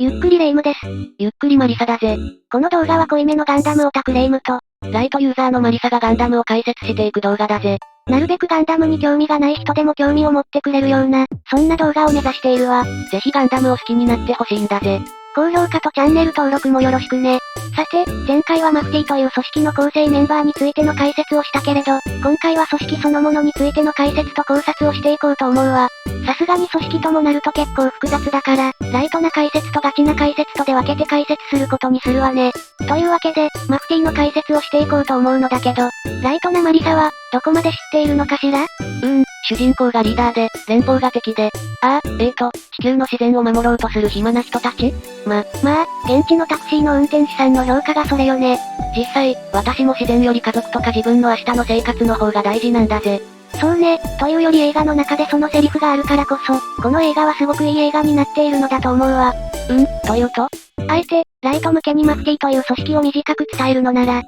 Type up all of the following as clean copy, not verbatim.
ゆっくりレ夢ムです。ゆっくりマリサだぜ。この動画は濃いめのガンダムオタクレ夢ムと、ライトユーザーのマリサがガンダムを解説していく動画だぜ。なるべくガンダムに興味がない人でも興味を持ってくれるような、そんな動画を目指しているわ。ぜひガンダムを好きになってほしいんだぜ。高評価とチャンネル登録もよろしくね。さて、前回はマフティーという組織の構成メンバーについての解説をしたけれど、今回は組織そのものについての解説と考察をしていこうと思うわ。さすがに組織ともなると結構複雑だから、ライトな解説とガチな解説とで分けて解説することにするわね。というわけで、マフティーの解説をしていこうと思うのだけど、ライトなマリサは、どこまで知っているのかしら？主人公がリーダーで、連邦が敵で、地球の自然を守ろうとする暇な人たち？まあ、現地のタクシーの運転手さんの評価がそれよね。実際、私も自然より家族とか自分の明日の生活の方が大事なんだぜ。そうね、というより映画の中でそのセリフがあるからこそ、この映画はすごくいい映画になっているのだと思うわ。というと？あえて、ライト向けにマフティーという組織を短く伝えるのなら、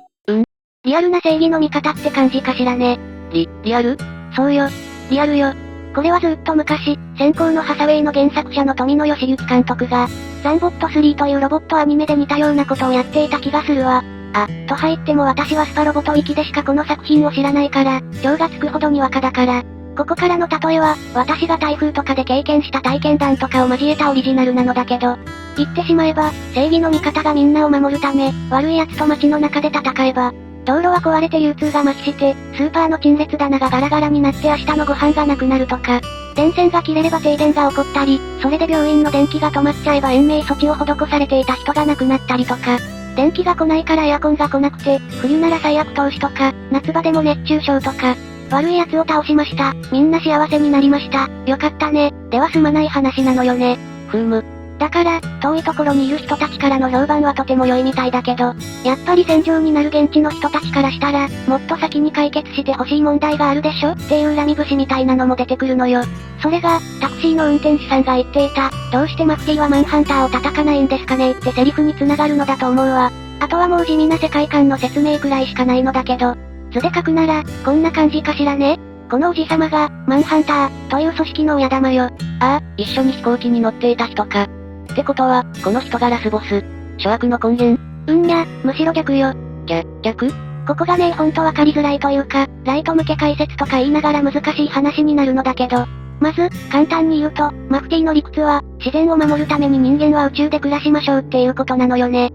リアルな正義の味方って感じかしらね。リアル？そうよ。リアルよ。これはずっと昔、先行のハサウェイの原作者の富野義行監督が、ザンボット3というロボットアニメで似たようなことをやっていた気がするわ。と入っても私はスパロボとウィキでしかこの作品を知らないから、情がつくほどにわかだから。ここからの例えは、私が台風とかで経験した体験談とかを交えたオリジナルなのだけど、言ってしまえば、正義の味方がみんなを守るため、悪い奴と街の中で戦えば、道路は壊れて流通が麻痺して、スーパーの陳列棚がガラガラになって明日のご飯がなくなるとか、電線が切れれば停電が起こったり、それで病院の電気が止まっちゃえば延命措置を施されていた人が亡くなったりとか、電気が来ないからエアコンが来なくて、冬なら最悪投資とか、夏場でも熱中症とか、悪い奴を倒しました。みんな幸せになりました。よかったね。では済まない話なのよね。だから、遠いところにいる人たちからの評判はとても良いみたいだけど、やっぱり戦場になる現地の人たちからしたら、もっと先に解決してほしい問題があるでしょっていう恨み節みたいなのも出てくるのよ。それが、タクシーの運転手さんが言っていた、どうしてマフティーはマンハンターを叩かないんですかねってセリフに繋がるのだと思うわ。あとはもう地味な世界観の説明くらいしかないのだけど、図で書くなら、こんな感じかしらね。このおじさまが、マンハンター、という組織の親玉よ。一緒に飛行機に乗っていた人か。ってことは、この人がラスボス。諸悪の根源？むしろ逆よ。逆？ここがねほんとわかりづらいというか、ライト向け解説とか言いながら難しい話になるのだけど、まず、簡単に言うと、マフティーの理屈は、自然を守るために人間は宇宙で暮らしましょうっていうことなのよね。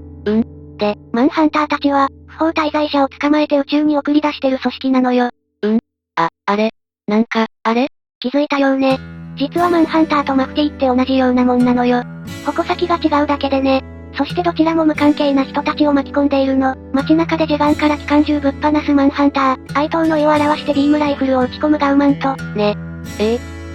で、マンハンターたちは、不法滞在者を捕まえて宇宙に送り出してる組織なのよ。気づいたようね。実はマンハンターとマフティーって同じようなもんなのよ。矛先が違うだけでね。そしてどちらも無関係な人たちを巻き込んでいるの。街中でジェガンから機関銃ぶっ放すマンハンター、愛党の意を表してビームライフルを撃ち込むガウマンと、ね。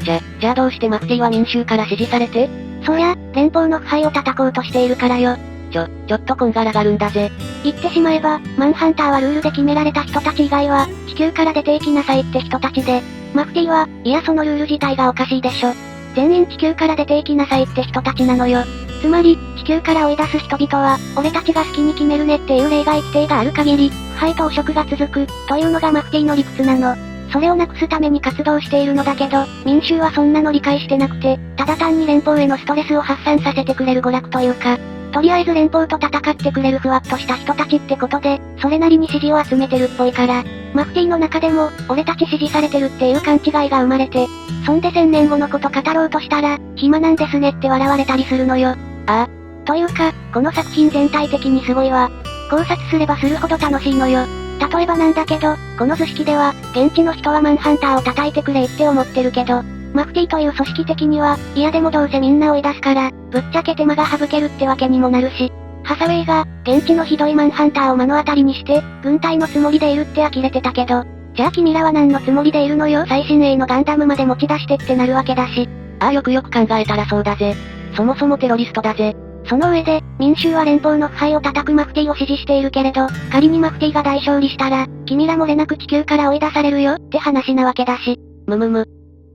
じゃあどうしてマフティーは民衆から支持されて？そりゃ、連邦の腐敗を叩こうとしているからよ。ちょっとこんがらがるんだぜ。言ってしまえば、マンハンターはルールで決められた人たち以外は、地球から出ていきなさいって人たちで、マフティーは、いやそのルール自体がおかしいでしょ。全員地球から出ていきなさいって人たちなのよ。つまり、地球から追い出す人々は、俺たちが好きに決めるねっていう例外規定がある限り、腐敗と汚職が続く、というのがマフティーの理屈なの。それをなくすために活動しているのだけど、民衆はそんなの理解してなくて、ただ単に連邦へのストレスを発散させてくれる娯楽というか、とりあえず連邦と戦ってくれるふわっとした人たちってことで、それなりに支持を集めてるっぽいから、マフティーの中でも、俺たち支持されてるっていう勘違いが生まれて、そんで1000年後のこと語ろうとしたら、暇なんですねって笑われたりするのよ。というか、この作品全体的にすごいわ。考察すればするほど楽しいのよ。例えばなんだけど、この図式では、現地の人はマンハンターを叩いてくれって思ってるけど、マフティーという組織的には、いやでもどうせみんな追い出すから、ぶっちゃけ手間が省けるってわけにもなるし、ハサウェイが、現地のひどいマンハンターを目の当たりにして、軍隊のつもりでいるって呆れてたけど、じゃあ君らは何のつもりでいるのよ最新鋭のガンダムまで持ち出してってなるわけだし。よく考えたらそうだぜ。そもそもテロリストだぜ。その上で、民衆は連邦の腐敗を叩くマフティーを支持しているけれど、仮にマフティーが大勝利したら、君ら漏れなく地球から追い出されるよって話なわけだし。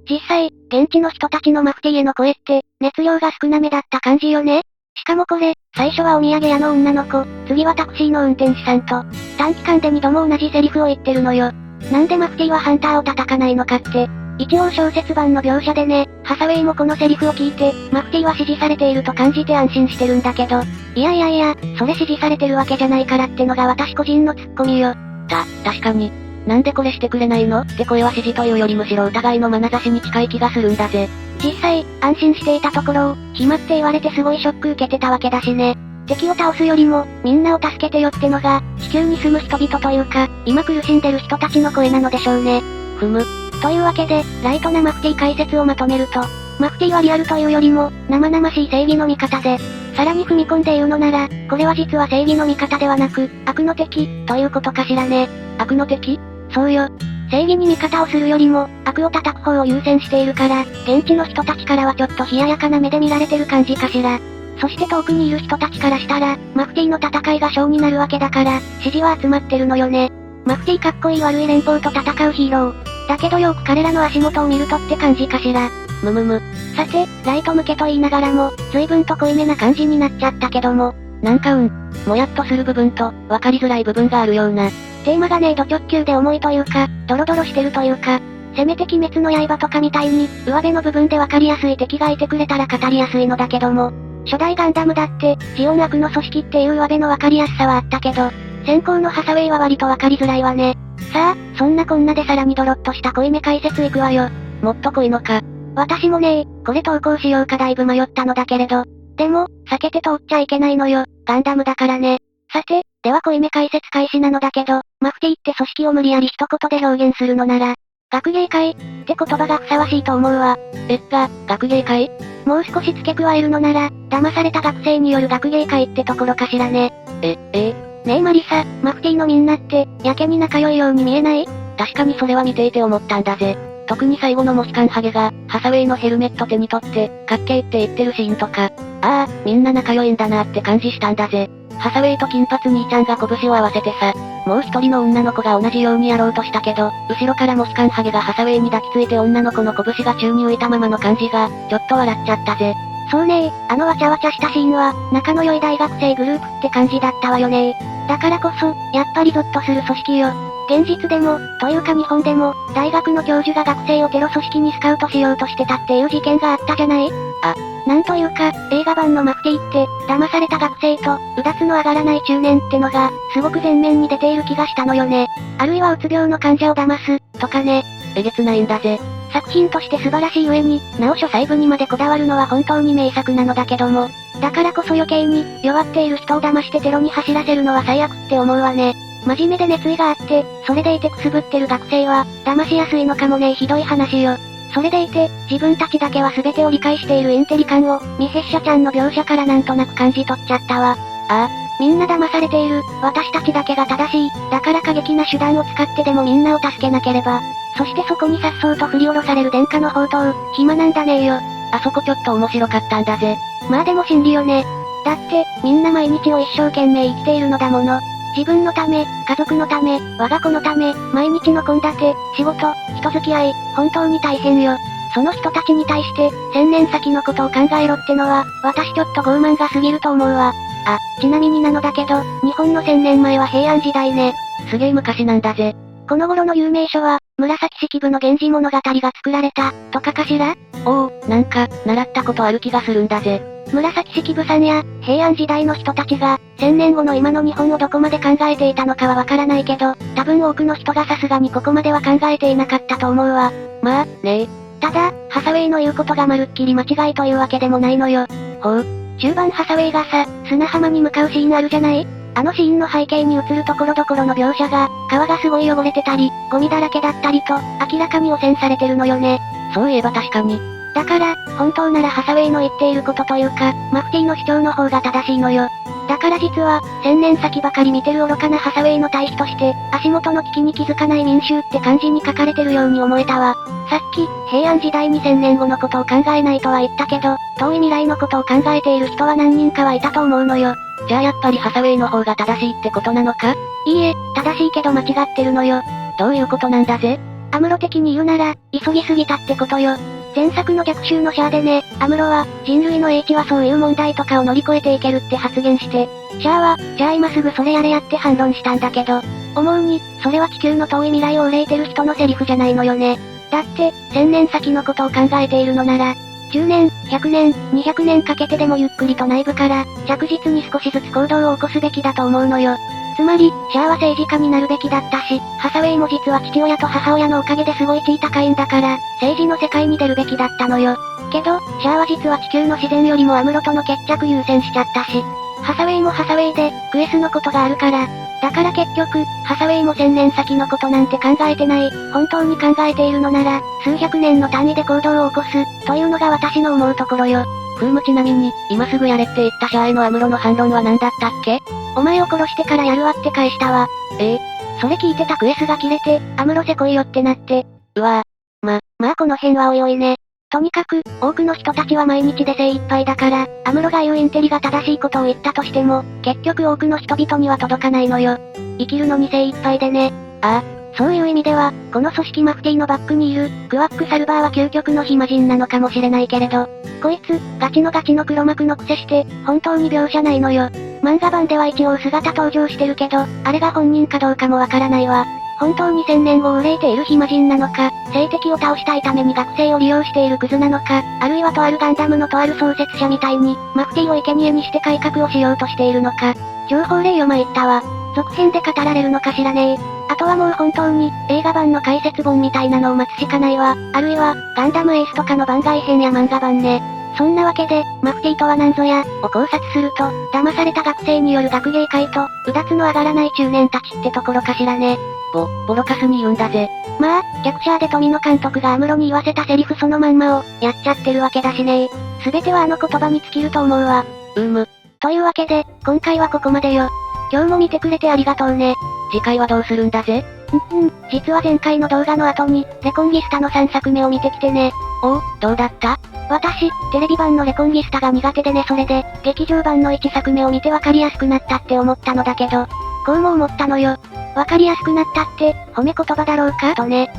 実際、現地の人たちのマフティーへの声って、熱量が少なめだった感じよね。しかもこれ、最初はお土産屋の女の子、次はタクシーの運転手さんと、短期間で2度も同じセリフを言ってるのよ。なんでマフティーはハンターを叩かないのかって、一応小説版の描写でね、ハサウェイもこのセリフを聞いて、マフティーは支持されていると感じて安心してるんだけど、いや、それ支持されてるわけじゃないからってのが私個人のツッコミよ。確かに。なんでこれしてくれないのって声は支持というよりむしろ疑いの眼差しに近い気がするんだぜ。実際、安心していたところを、暇って言われてすごいショック受けてたわけだしね。敵を倒すよりも、みんなを助けてよってのが、地球に住む人々というか、今苦しんでる人たちの声なのでしょうね。というわけで、ライトなマフティー解説をまとめると、マフティーはリアルというよりも、生々しい正義の味方で、さらに踏み込んで言うのなら、これは実は正義の味方ではなく、悪の敵、ということかしらね。悪の敵？そうよ。正義に味方をするよりも、悪を叩く方を優先しているから、現地の人たちからはちょっと冷ややかな目で見られてる感じかしら。そして遠くにいる人たちからしたら、マフティーの戦いがショーになるわけだから、支持は集まってるのよね。マフティーかっこいい悪い連邦と戦うヒーロー。だけどよく彼らの足元を見るとって感じかしら。さて、ライト向けと言いながらも、随分と濃いめな感じになっちゃったけども。なんかもやっとする部分と、わかりづらい部分があるような。テーマがねド直球で重いというか、ドロドロしてるというか、せめて鬼滅の刃とかみたいに、上辺の部分でわかりやすい敵がいてくれたら語りやすいのだけども、初代ガンダムだって、ジオン悪の組織っていう上辺のわかりやすさはあったけど、先行のハサウェイは割とわかりづらいわね。さあ、そんなこんなでさらにドロッとした濃いめ解説いくわよ。もっと濃いのか。私もねこれ投稿しようかだいぶ迷ったのだけれど。でも、避けて通っちゃいけないのよ。ガンダムだからね。さて、では濃いめ解説開始なのだけど、マフティーって組織を無理やり一言で表現するのなら、学芸会って言葉がふさわしいと思うわ。学芸会？もう少し付け加えるのなら、騙された学生による学芸会ってところかしらね。ねえマリサ、マフティーのみんなって、やけに仲良いように見えない？確かにそれは見ていて思ったんだぜ。特に最後のモヒカンハゲが、ハサウェイのヘルメット手に取って、かっけーって言ってるシーンとか、みんな仲良いんだなって感じしたんだぜ。ハサウェイと金髪兄ちゃんが拳を合わせてさ、もう一人の女の子が同じようにやろうとしたけど、後ろからモヒカンハゲがハサウェイに抱きついて女の子の拳が宙に浮いたままの感じが、ちょっと笑っちゃったぜ。そうねあのわちゃわちゃしたシーンは、仲の良い大学生グループって感じだったわよね。だからこそ、やっぱりゾッとする組織よ。現実でも、というか日本でも、大学の教授が学生をテロ組織にスカウトしようとしてたっていう事件があったじゃない？なんというか、映画版のマフティーって、騙された学生と、うだつの上がらない中年ってのが、すごく前面に出ている気がしたのよね。あるいはうつ病の患者を騙す、とかね。えげつないんだぜ。作品として素晴らしい上に、なお書細部にまでこだわるのは本当に名作なのだけども、だからこそ余計に、弱っている人を騙してテロに走らせるのは最悪って思うわね。真面目で熱意があって、それでいてくすぶってる学生は、騙しやすいのかもねひどい話よ。それでいて、自分たちだけは全てを理解しているインテリ感を、ミヘッシャちゃんの描写からなんとなく感じ取っちゃったわ。みんな騙されている、私たちだけが正しい、だから過激な手段を使ってでもみんなを助けなければ。そしてそこに颯爽と振り下ろされる殿下の宝刀、暇なんだねーよ。あそこちょっと面白かったんだぜ。まあでも真理よね。だって、みんな毎日を一生懸命生きているのだもの。自分のため、家族のため、我が子のため、毎日の献立、仕事、人付き合い、本当に大変よ。その人たちに対して、1000年先のことを考えろってのは、私ちょっと傲慢が過ぎると思うわ。ちなみになのだけど、日本の1000年前は平安時代ね。すげえ昔なんだぜ。この頃の有名書は、紫式部の源氏物語が作られた、とかかしら？なんか、習ったことある気がするんだぜ。紫式部さんや、平安時代の人たちが、1000年後の今の日本をどこまで考えていたのかはわからないけど、多分多くの人がさすがにここまでは考えていなかったと思うわ。まあ、ね。ただ、ハサウェイの言うことがまるっきり間違いというわけでもないのよ。中盤ハサウェイがさ、砂浜に向かうシーンあるじゃない？あのシーンの背景に映るところどころの描写が、川がすごい汚れてたり、ゴミだらけだったりと、明らかに汚染されてるのよね。そういえば確かに。だから、本当ならハサウェイの言っていることというか、マフティーの主張の方が正しいのよ。だから実は、1000年先ばかり見てる愚かなハサウェイの対比として、足元の危機に気づかない民衆って漢字に書かれてるように思えたわ。さっき、平安時代に1000年後のことを考えないとは言ったけど、遠い未来のことを考えている人は何人かはいたと思うのよ。じゃあやっぱりハサウェイの方が正しいってことなのか？いいえ、正しいけど間違ってるのよ。どういうことなんだぜ？アムロ的に言うなら、急ぎすぎたってことよ。前作の逆襲のシャアでね、アムロは、人類の英知はそういう問題とかを乗り越えていけるって発言して、シャアは、じゃあ今すぐそれやれやって反論したんだけど、思うに、それは地球の遠い未来を憂いてる人のセリフじゃないのよね。だって、1000年先のことを考えているのなら、10年、100年、200年かけてでもゆっくりと内部から、着実に少しずつ行動を起こすべきだと思うのよ。つまり、シャアは政治家になるべきだったし、ハサウェイも実は父親と母親のおかげですごい地位高いんだから、政治の世界に出るべきだったのよ。けど、シャアは実は地球の自然よりもアムロとの決着優先しちゃったし、ハサウェイもハサウェイで、クエスのことがあるから、だから結局、ハサウェイも1000年先のことなんて考えてない、本当に考えているのなら、数百年の単位で行動を起こす、というのが私の思うところよ。ちなみに、今すぐやれって言ったシャアへのアムロの反論は何だったっけ？お前を殺してからやるわって返したわ。それ聞いてたクエスが切れて、アムロせこいよってなって。うわまあこの辺はおいおいね。とにかく、多くの人たちは毎日で精一杯だから、アムロが言うインテリが正しいことを言ったとしても、結局多くの人々には届かないのよ。生きるのに精一杯でね。そういう意味では、この組織マフティーのバックにいる、クワックサルバーは究極の暇人なのかもしれないけれど、こいつ、ガチの黒幕のくせして、本当に描写ないのよ。漫画版では一応姿登場してるけど、あれが本人かどうかもわからないわ。本当に1000年後を憂いている暇人なのか、政敵を倒したいために学生を利用しているクズなのか、あるいはとあるガンダムのとある創設者みたいに、マフティーを生贄にして改革をしようとしているのか。情報例を参ったわ。続編で語られるのかしらねえ。あとはもう本当に、映画版の解説本みたいなのを待つしかないわ。あるいは、ガンダムエースとかの番外編や漫画版ね。そんなわけで、マフティーとは何ぞや、を考察すると、騙された学生による学芸会と、うだつの上がらない中年たちってところかしらね。ボロカスに言うんだぜ。まあ、逆シャアで富野監督がアムロに言わせたセリフそのまんまを、やっちゃってるわけだしね。すべてはあの言葉に尽きると思うわ。というわけで、今回はここまでよ。今日も見てくれてありがとうね。次回はどうするんだぜ？実は前回の動画の後に、レコンギスタの3作目を見てきてね。どうだった？私、テレビ版のレコンギスタが苦手でねそれで、劇場版の1作目を見てわかりやすくなったって思ったのだけど、こうも思ったのよ。わかりやすくなったって、褒め言葉だろうかとね。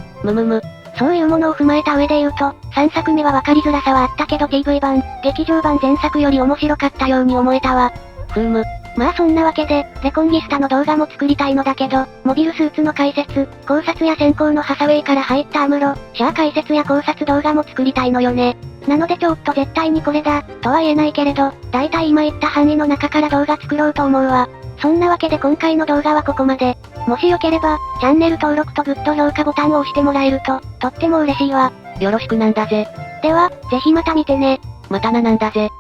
そういうものを踏まえた上で言うと、3作目はわかりづらさはあったけど TV 版、劇場版前作より面白かったように思えたわ。まあそんなわけで、レコンギスタの動画も作りたいのだけど、モビルスーツの解説、考察や先行のハサウェイから入ったアムロ、シャア解説や考察動画も作りたいのよね。なのでちょっと絶対にこれだ、とは言えないけれど、だいたい今言った範囲の中から動画作ろうと思うわ。そんなわけで今回の動画はここまで。もしよければ、チャンネル登録とグッド評価ボタンを押してもらえると、とっても嬉しいわ。よろしくなんだぜ。では、ぜひまた見てね。またななんだぜ。